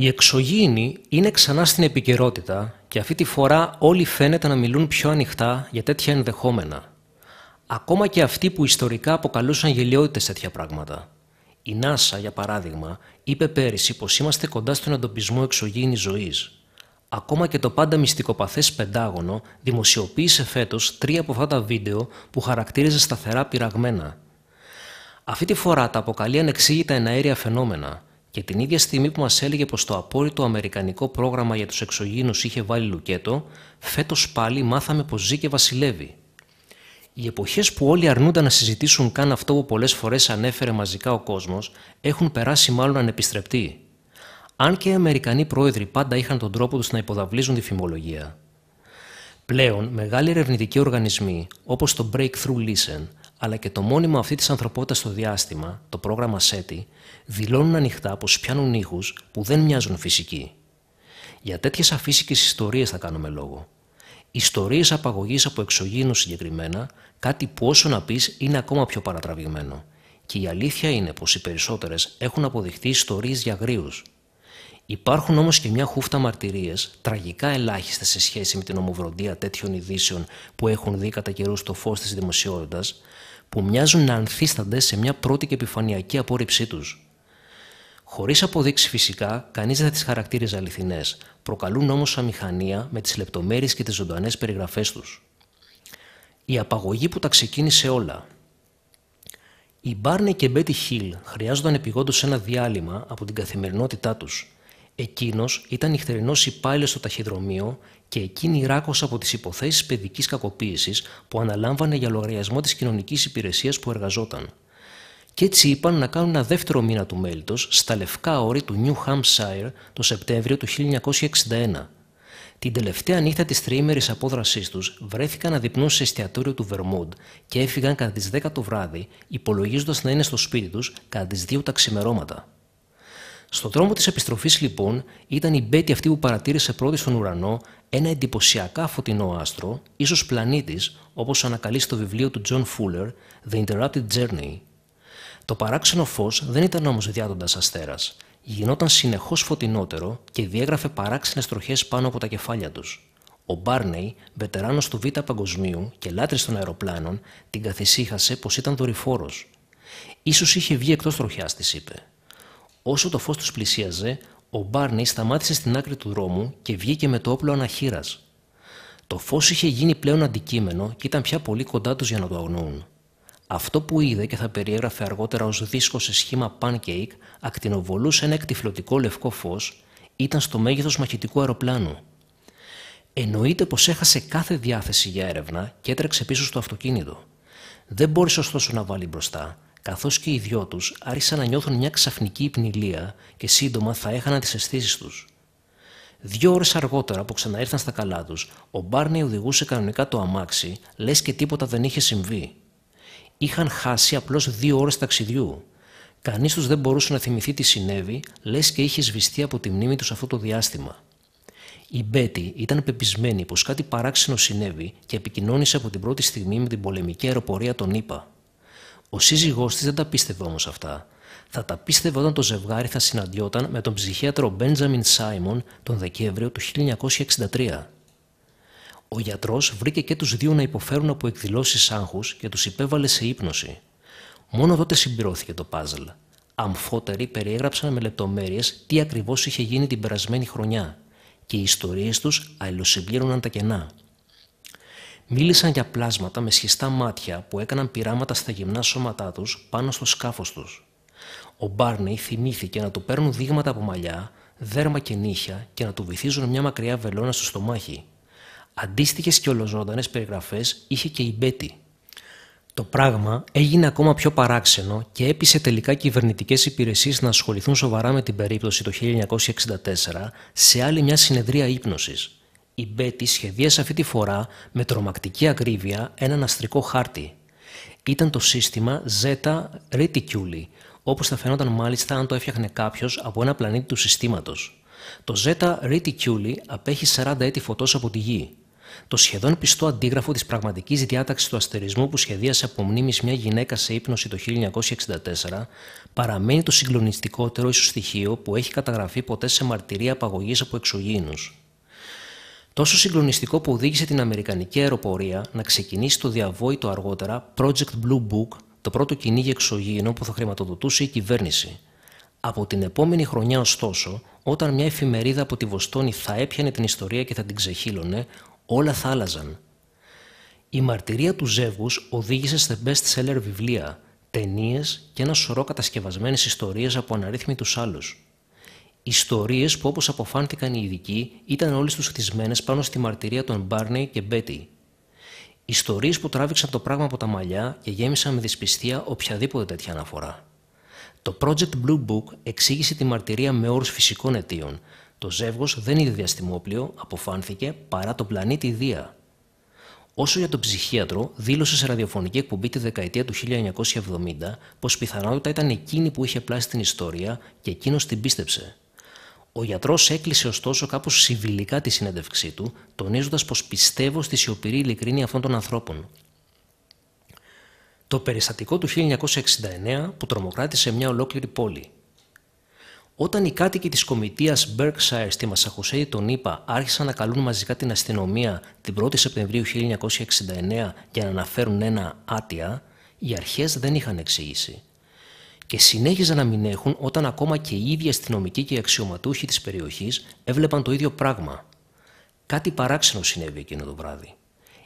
Οι εξωγήινοι είναι ξανά στην επικαιρότητα και αυτή τη φορά όλοι φαίνεται να μιλούν πιο ανοιχτά για τέτοια ενδεχόμενα. Ακόμα και αυτοί που ιστορικά αποκαλούσαν γελοιότητες τέτοια πράγματα. Η NASA, για παράδειγμα, είπε πέρυσι πως είμαστε κοντά στον εντοπισμό εξωγήινης ζωής. Ακόμα και το πάντα μυστικοπαθές Πεντάγωνο δημοσιοποίησε φέτος 3 από αυτά τα βίντεο που χαρακτήριζε σταθερά πειραγμένα. Αυτή τη φορά τα αποκαλεί ανεξήγητα εναέρια φαινόμενα και την ίδια στιγμή που μας έλεγε πως το απόρριτο αμερικανικό πρόγραμμα για τους εξωγήινους είχε βάλει λουκέτο, φέτος πάλι μάθαμε πως ζει και βασιλεύει. Οι εποχές που όλοι αρνούνταν να συζητήσουν καν αυτό που πολλές φορές ανέφερε μαζικά ο κόσμος, έχουν περάσει μάλλον ανεπιστρεπτοί. Αν και οι Αμερικανοί πρόεδροι πάντα είχαν τον τρόπο τους να υποδαβλίζουν τη φημολογία. Πλέον, μεγάλοι ερευνητικοί οργανισμοί, όπως το Breakthrough Listen, αλλά και το μόνιμο αυτή της ανθρωπότητας στο διάστημα, το πρόγραμμα SETI, δηλώνουν ανοιχτά πως πιάνουν ήχους που δεν μοιάζουν φυσικοί. Για τέτοιες αφύσικες ιστορίες θα κάνουμε λόγο. Ιστορίες απαγωγής από εξωγήινους συγκεκριμένα, κάτι που όσο να πεις είναι ακόμα πιο παρατραβηγμένο. Και η αλήθεια είναι πως οι περισσότερες έχουν αποδειχθεί ιστορίες για αγρίους. Υπάρχουν όμως και μια χούφτα μαρτυρίες, τραγικά ελάχιστες σε σχέση με την ομοβροντία τέτοιων ειδήσεων που έχουν δει κατά καιρούς το φως της δημοσιότητας, που μοιάζουν να ανθίστανται σε μια πρώτη και επιφανειακή απόρριψή τους. Χωρίς αποδείξει φυσικά, κανείς δεν θα τις χαρακτήριζε αληθινές, προκαλούν όμως αμηχανία με τις λεπτομέρειες και τις ζωντανές περιγραφές τους. Η απαγωγή που τα ξεκίνησε όλα. Οι Μπάρνεϊ και Μπέτι Χιλ χρειάζονταν επειγόντως ένα διάλειμμα από την καθημερινότητά τους. Εκείνος ήταν νυχτερινός υπάλληλος στο ταχυδρομείο και εκείνη ράκος από τις υποθέσεις παιδικής κακοποίησης που αναλάμβανε για λογαριασμό της κοινωνικής υπηρεσίας που εργαζόταν. Κι έτσι είπαν να κάνουν ένα δεύτερο μήνα του μέλητος στα λευκά όρη του Νιου Χάμψαϊρ το Σεπτέμβριο του 1961. Την τελευταία νύχτα της τριήμερης απόδρασής τους βρέθηκαν να δειπνούν σε εστιατόριο του Βερμούντ και έφυγαν κατά τις 10 το βράδυ, υπολογίζοντας να είναι στο σπίτι τους κατά τις 2 τα ξημερώματα. Στο δρόμο της επιστροφής λοιπόν ήταν η Μπέτι αυτή που παρατήρησε πρώτη στον ουρανό ένα εντυπωσιακά φωτεινό άστρο, ίσως πλανήτης, όπως ανακαλεί στο βιβλίο του John Fuller, The Interrupted Journey. Το παράξενο φως δεν ήταν όμως διάδοντας αστέρας. Γινόταν συνεχώς φωτεινότερο και διέγραφε παράξενες τροχές πάνω από τα κεφάλια τους. Ο Μπάρνεϊ, βετεράνος του Β' Παγκοσμίου και λάτρης των αεροπλάνων, την καθησύχασε πως ήταν δορυφόρος. Ίσως είχε βγει εκτός τροχιάς, της είπε. Όσο το φως τους πλησίαζε, ο Μπάρνεϊ σταμάτησε στην άκρη του δρόμου και βγήκε με το όπλο αναχείρας. Το φως είχε γίνει πλέον αντικείμενο και ήταν πια πολύ κοντά τους για να το αγνοούν. Αυτό που είδε και θα περιέγραφε αργότερα ως δίσκο σε σχήμα pancake, ακτινοβολούσε ένα εκτυφλωτικό λευκό φως, ήταν στο μέγεθος μαχητικού αεροπλάνου. Εννοείται πως έχασε κάθε διάθεση για έρευνα και έτρεξε πίσω στο αυτοκίνητο. Δεν μπόρεσε ωστόσο να βάλει μπροστά, καθώς και οι δυο τους άρχισαν να νιώθουν μια ξαφνική υπνηλία και σύντομα θα έχαναν τις αισθήσεις τους. 2 ώρες αργότερα που ξαναήρθαν στα καλά τους, ο Μπάρνεϊ οδηγούσε κανονικά το αμάξι, λες και τίποτα δεν είχε συμβεί. Είχαν χάσει απλώς 2 ώρες ταξιδιού. Κανείς τους δεν μπορούσε να θυμηθεί τι συνέβη, λες και είχε σβηστεί από τη μνήμη τους αυτό το διάστημα. Η Μπέτι ήταν πεπισμένη πως κάτι παράξενο συνέβη και επικοινώνησε από την πρώτη στιγμή με την πολεμική αεροπορία των ΗΠΑ. Ο σύζυγός της δεν τα πίστευε όμως αυτά. Θα τα πίστευε όταν το ζευγάρι θα συναντιόταν με τον ψυχίατρο Μπέντζαμιν Σάιμον τον Δεκέμβριο του 1963. Ο γιατρός βρήκε και τους δύο να υποφέρουν από εκδηλώσεις άγχους και τους υπέβαλε σε ύπνωση. Μόνο τότε συμπληρώθηκε το παζλ. Αμφότεροι περιέγραψαν με λεπτομέρειες τι ακριβώς είχε γίνει την περασμένη χρονιά και οι ιστορίες τους αλληλοσυμπλήρωναν τα κενά. Μίλησαν για πλάσματα με σχιστά μάτια που έκαναν πειράματα στα γυμνά σώματά τους πάνω στο σκάφος τους. Ο Μπάρνεϊ θυμήθηκε να του παίρνουν δείγματα από μαλλιά, δέρμα και νύχια και να του βυθίζουν μια μακριά βελόνα στο στομάχι. Αντίστοιχες και ολοζώντανες περιγραφές είχε και η Μπέτι. Το πράγμα έγινε ακόμα πιο παράξενο και έπεισε τελικά κυβερνητικές υπηρεσίες να ασχοληθούν σοβαρά με την περίπτωση το 1964 σε άλλη μια συνεδρία ύπνωσης. Η Μπέτι σχεδίασε αυτή τη φορά με τρομακτική ακρίβεια έναν αστρικό χάρτη. Ήταν το σύστημα Zeta Reticuli, όπως θα φαινόταν μάλιστα αν το έφτιαχνε κάποιος από ένα πλανήτη του συστήματος. Το Zeta Reticuli απέχει 40 έτη φωτός από τη Γη. Το σχεδόν πιστό αντίγραφο της πραγματικής διάταξης του αστερισμού που σχεδίασε από μνήμης μια γυναίκα σε ύπνωση το 1964 παραμένει το συγκλονιστικότερο ίσως στοιχείο που έχει καταγραφεί ποτέ σε μαρτυρία απαγωγής από εξωγήινους. Τόσο συγκλονιστικό που οδήγησε την Αμερικανική αεροπορία να ξεκινήσει το διαβόητο αργότερα Project Blue Book, το πρώτο κυνήγι εξωγήινων που θα χρηματοδοτούσε η κυβέρνηση. Από την επόμενη χρονιά, ωστόσο, όταν μια εφημερίδα από τη Βοστόνη θα έπιανε την ιστορία και θα την ξεχύλωνε, όλα θα άλλαζαν. Η μαρτυρία του ζεύγους οδήγησε σε best-seller βιβλία, ταινίες και ένα σωρό κατασκευασμένες ιστορίες από αναρρύθμιτους άλλους. Ιστορίες που, όπως αποφάνθηκαν οι ειδικοί, ήταν όλες τους χτισμένες πάνω στη μαρτυρία των Barney και Betty. Ιστορίες που τράβηξαν το πράγμα από τα μαλλιά και γέμισαν με δυσπιστία οποιαδήποτε τέτοια αναφορά. Το Project Blue Book εξήγησε τη μαρτυρία με όρους φυσικών αιτίων. Το ζεύγος δεν είδε διαστημόπλιο, αποφάνθηκε, παρά τον πλανήτη Δία. Όσο για τον ψυχίατρο, δήλωσε σε ραδιοφωνική εκπομπή τη δεκαετία του 1970 πως πιθανότατα ήταν εκείνη που είχε πλάσει την ιστορία και εκείνος την πίστεψε. Ο γιατρός έκλεισε ωστόσο κάπως συμβιλικά τη συνέντευξή του, τονίζοντας πως πιστεύω στη σιωπηρή ειλικρίνη αυτών των ανθρώπων. Το περιστατικό του 1969 που τρομοκράτησε μια ολόκληρη πόλη. Όταν οι κάτοικοι της κομιτείας Berkshire στη Μασαχουσέτη των ΗΠΑ άρχισαν να καλούν μαζικά την αστυνομία την 1η Σεπτεμβρίου 1969 για να αναφέρουν ένα άτια, οι αρχές δεν είχαν εξήγηση. Και συνέχιζαν να μην έχουν όταν ακόμα και οι ίδιοι αστυνομικοί και οι αξιωματούχοι της περιοχής έβλεπαν το ίδιο πράγμα. Κάτι παράξενο συνέβη εκείνο το βράδυ.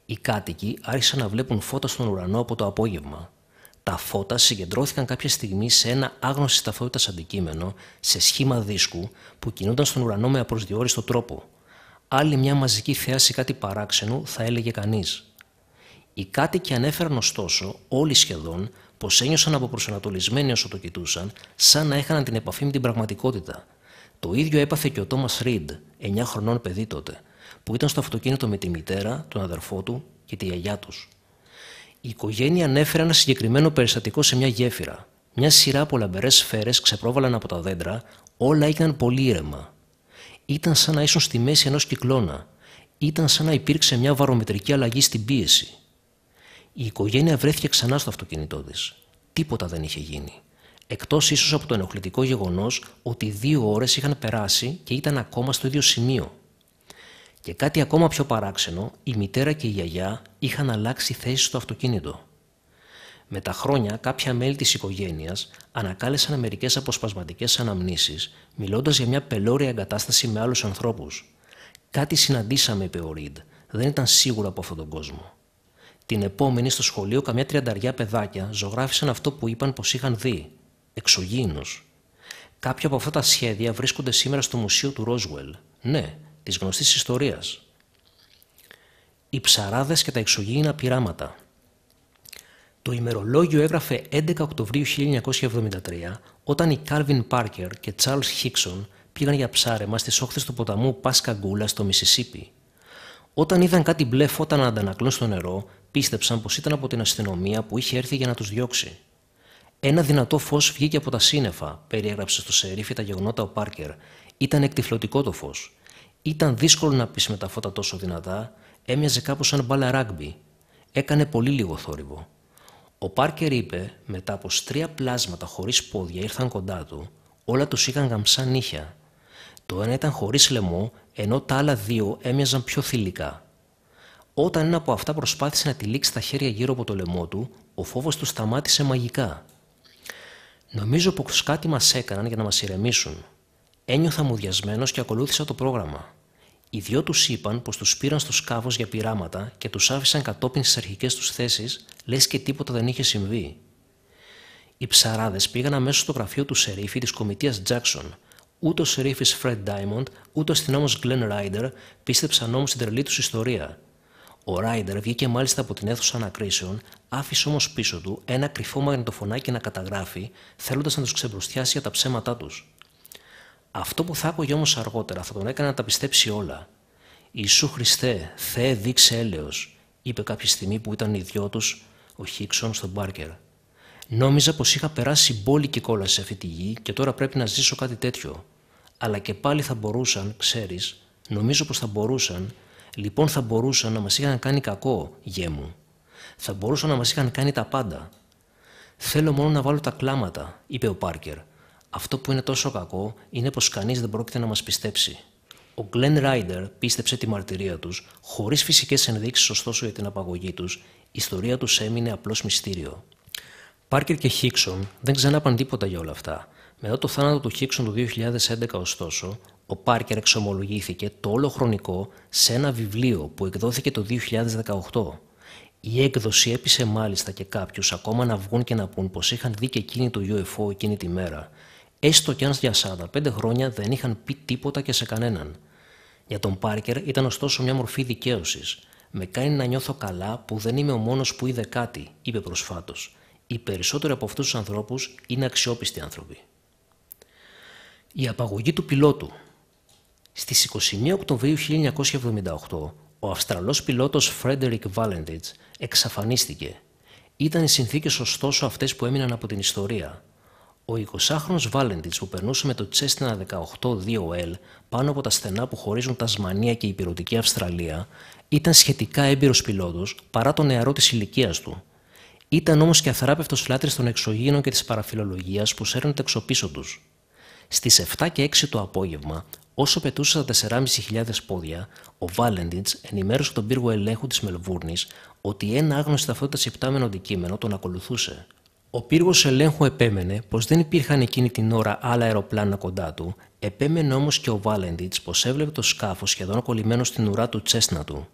Οι κάτοικοι άρχισαν να βλέπουν φώτα στον ουρανό από το απόγευμα. Τα φώτα συγκεντρώθηκαν κάποια στιγμή σε ένα άγνωσης ταυτότητας αντικείμενο, σε σχήμα δίσκου, που κινούνταν στον ουρανό με απροσδιόριστο τρόπο. Άλλη μια μαζική θέαση κάτι παράξενου, θα έλεγε κανείς. Οι κάτοικοι ανέφεραν ωστόσο, όλοι σχεδόν, πως ένιωσαν αποπροσανατολισμένοι όσο το κοιτούσαν, σαν να έχαναν την επαφή με την πραγματικότητα. Το ίδιο έπαθε και ο Τόμας Ριντ, 9 χρονών παιδί τότε, που ήταν στο αυτοκίνητο με τη μητέρα, τον αδερφό του και τη γιαγιά τους. Η οικογένεια ανέφερε ένα συγκεκριμένο περιστατικό σε μια γέφυρα. Μια σειρά από λαμπερές σφαίρες ξεπρόβαλαν από τα δέντρα, όλα έγιναν πολύ ήρεμα. Ήταν σαν να ήσουν στη μέση ενός κυκλώνα. Ήταν σαν να υπήρξε μια βαρομετρική αλλαγή στην πίεση. Η οικογένεια βρέθηκε ξανά στο αυτοκίνητό της. Τίποτα δεν είχε γίνει. Εκτός ίσως από το ενοχλητικό γεγονός ότι 2 ώρες είχαν περάσει και ήταν ακόμα στο ίδιο σημείο. Και κάτι ακόμα πιο παράξενο, η μητέρα και η γιαγιά είχαν αλλάξει θέση στο αυτοκίνητο. Με τα χρόνια, κάποια μέλη της οικογένειας ανακάλεσαν μερικές αποσπασματικές αναμνήσεις, μιλώντας για μια πελώρια εγκατάσταση με άλλους ανθρώπους. «Κάτι συναντήσαμε», είπε ο Ριντ, «δεν ήταν σίγουρα από αυτόν τον κόσμο». Την επόμενη, στο σχολείο, καμιά 30 παιδάκια ζωγράφισαν αυτό που είπαν πως είχαν δει. Εξωγήινους. Κάποια από αυτά τα σχέδια βρίσκονται σήμερα στο μουσείο του Ρόσουελ. Ναι, της γνωστής ιστορίας. Οι ψαράδες και τα εξωγήινα πειράματα. Το ημερολόγιο έγραφε 11 Οκτωβρίου 1973 όταν οι Κάλβιν Πάρκερ και Τσάρλς Χίξον πήγαν για ψάρεμα στις όχθες του ποταμού Πασκαγκούλα στο Μισισίπι. Όταν είδαν κάτι μπλε φώτα να αντανακλούν στο νερό, πίστεψαν πως ήταν από την αστυνομία που είχε έρθει για να τους διώξει. «Ένα δυνατό φως βγήκε από τα σύννεφα», περιέγραψε στο σερίφι τα γεγονότα ο Πάρκερ. «Ήταν εκτυφλωτικό το φως. Ήταν δύσκολο να πεις με τα φώτα τόσο δυνατά, έμοιαζε κάπως σαν μπάλα ράγκμπι. Έκανε πολύ λίγο θόρυβο». Ο Πάρκερ είπε, μετά πως 3 πλάσματα χωρίς πόδια ήρθαν κοντά του, όλα τους είχαν γαμψά νύχια. Το ένα ήταν χωρίς λαιμό, ενώ τα άλλα 2 έμοιαζαν πιο θηλυκά. Όταν ένα από αυτά προσπάθησε να τυλίξει τα χέρια γύρω από το λαιμό του, ο φόβος του σταμάτησε μαγικά. «Νομίζω πως κάτι μας έκαναν για να μας ηρεμήσουν. Ένιωθα μουδιασμένος και ακολούθησα το πρόγραμμα. Οι 2 τους είπαν πως τους πήραν στο σκάφος για πειράματα και τους άφησαν κατόπιν στις αρχικές τους θέσεις, λες και τίποτα δεν είχε συμβεί». Οι ψαράδες πήγαν αμέσως στο γραφείο του σερίφη της κομιτείας Jackson. Ούτε ο σερίφης Fred Diamond, ούτε ο αστυνόμος Glenn Ryder πίστεψαν όμως στην τρελή τους ιστορία. Ο Ryder βγήκε μάλιστα από την αίθουσα ανακρίσεων, άφησε όμως πίσω του ένα κρυφό μαγνητοφωνάκι να καταγράφει, θέλοντας να τους ξεμπροστιάσει για τα ψέματά τους. Αυτό που θα άκουγε όμως αργότερα θα τον έκανε να τα πιστέψει όλα. «Ιησού Χριστέ, Θεέ δείξε έλεος», είπε κάποια στιγμή που ήταν οι 2 τους, ο Χίξον στον Πάρκερ. «Νόμιζα πως είχα περάσει μπόλικη κόλαση σε αυτή τη γη και τώρα πρέπει να ζήσω κάτι τέτοιο. Αλλά και πάλι θα μπορούσαν, ξέρεις, νομίζω πως θα μπορούσαν, Λοιπόν θα μπορούσαν να μας είχαν κάνει κακό, γέ μου. Θα μπορούσαν να μας είχαν κάνει τα πάντα. Θέλω μόνο να βάλω τα κλάματα, είπε ο Πάρκερ. Αυτό που είναι τόσο κακό είναι πως κανείς δεν πρόκειται να μας πιστέψει. Ο Γκλεν Ράιντερ πίστεψε τη μαρτυρία τους, χωρίς φυσικές ενδείξεις ωστόσο για την απαγωγή τους, η ιστορία τους έμεινε απλώς μυστήριο. Πάρκερ και Χίξον δεν ξανάπαν τίποτα για όλα αυτά. Μετά το θάνατο του Χίξον το 2011, ωστόσο, ο Πάρκερ εξομολογήθηκε το όλο χρονικό σε ένα βιβλίο που εκδόθηκε το 2018. Η έκδοση έπεισε μάλιστα και κάποιους ακόμα να βγουν και να πούν πως είχαν δει και εκείνη το UFO εκείνη τη μέρα, έστω κι αν για 45 χρόνια δεν είχαν πει τίποτα και σε κανέναν. Για τον Πάρκερ ήταν ωστόσο μια μορφή δικαίωσης. «Με κάνει να νιώθω καλά που δεν είμαι ο μόνος που είδε κάτι», είπε προσφάτως. «Οι περισσότεροι από αυτούς τους ανθρώπους είναι αξιόπιστοι άνθρωποι». Η απαγωγή του πιλότου. Στις 21 Οκτωβρίου 1978, ο Αυστραλός πιλότος Frederick Valentich εξαφανίστηκε. Ήταν οι συνθήκες ωστόσο αυτές που έμειναν από την ιστορία. Ο 20χρονος Valentich που περνούσε με το Cessna 182L πάνω από τα στενά που χωρίζουν Τασμανία και Ηπειρωτική Αυστραλία, ήταν σχετικά έμπειρος πιλότος παρά το νεαρό της ηλικίας του. Ήταν όμως και αθράπευτος λάτρης των εξωγήινων και της παραφιλολογίας που σέρνονται εξωπίσω τους. Στις 7 και 6 το απόγευμα, όσο πετούσε στα 4.500 πόδια, ο Valentich ενημέρωσε τον πύργο ελέγχου της Μελβούρνης ότι ένα άγνωστο ταυτότητας υπτάμενο αντικείμενο τον ακολουθούσε. Ο πύργος ελέγχου επέμενε πως δεν υπήρχαν εκείνη την ώρα άλλα αεροπλάνα κοντά του, επέμενε όμως και ο Valentich πως έβλεπε το σκάφος σχεδόν κολλημένο στην ουρά του Cessna του.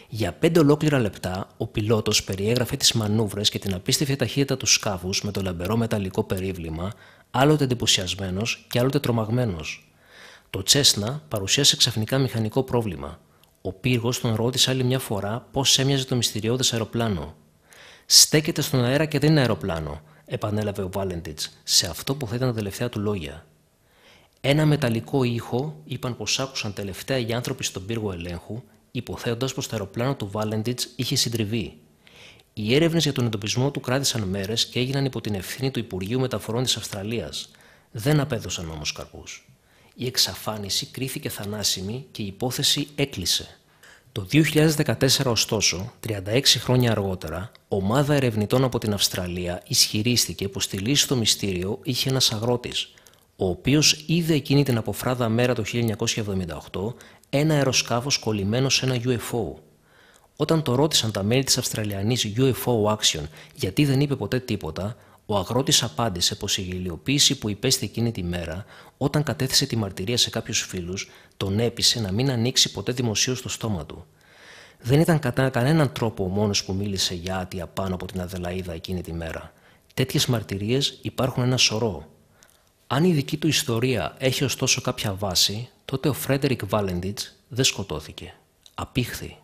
Για 5 ολόκληρα λεπτά, ο πιλότος περιέγραφε τις μανούβρες και την απίστευτη ταχύτητα του σκάφους με το λαμπερό μεταλλικό περίβλημα, άλλοτε εντυπωσιασμένος και άλλοτε τρομαγμένος. Το Cessna παρουσίασε ξαφνικά μηχανικό πρόβλημα. Ο πύργος τον ρώτησε άλλη μια φορά πώς έμοιαζε το μυστηριώδες αεροπλάνο. «Στέκεται στον αέρα και δεν είναι αεροπλάνο», επανέλαβε ο Valentich σε αυτό που θα ήταν τα τελευταία του λόγια. Ένα μεταλλικό ήχο είπαν πως άκουσαν τελευταία οι άνθρωποι στον πύργο ελέγχου, υποθέτοντας πως το αεροπλάνο του Valentich είχε συντριβεί. Οι έρευνες για τον εντοπισμό του κράτησαν μέρες και έγιναν υπό την ευθύνη του Υπουργείου Μεταφορών της Αυστραλίας. Δεν απέδωσαν όμως καρπούς. Η εξαφάνιση κρίθηκε θανάσιμη και η υπόθεση έκλεισε. Το 2014, ωστόσο, 36 χρόνια αργότερα, ομάδα ερευνητών από την Αυστραλία ισχυρίστηκε πως στη λύση στο μυστήριο είχε ένας αγρότης, ο οποίος είδε εκείνη την αποφράδα μέρα το 1978 ένα αεροσκάφος κολλημένο σε ένα UFO. Όταν το ρώτησαν τα μέλη της Αυστραλιανής UFO Action γιατί δεν είπε ποτέ τίποτα, ο αγρότης απάντησε πως η γελιοποίηση που υπέστη εκείνη τη μέρα, όταν κατέθεσε τη μαρτυρία σε κάποιους φίλους, τον έπεισε να μην ανοίξει ποτέ δημοσίως το στόμα του. Δεν ήταν κατά κανέναν τρόπο ο μόνος που μίλησε για άτια πάνω από την Αδελαΐδα εκείνη τη μέρα. Τέτοιες μαρτυρίες υπάρχουν ένα σωρό. Αν η δική του ιστορία έχει ωστόσο κάποια βάση, τότε ο Frederick Valentich δεν σκοτώθηκε. Απήχθη.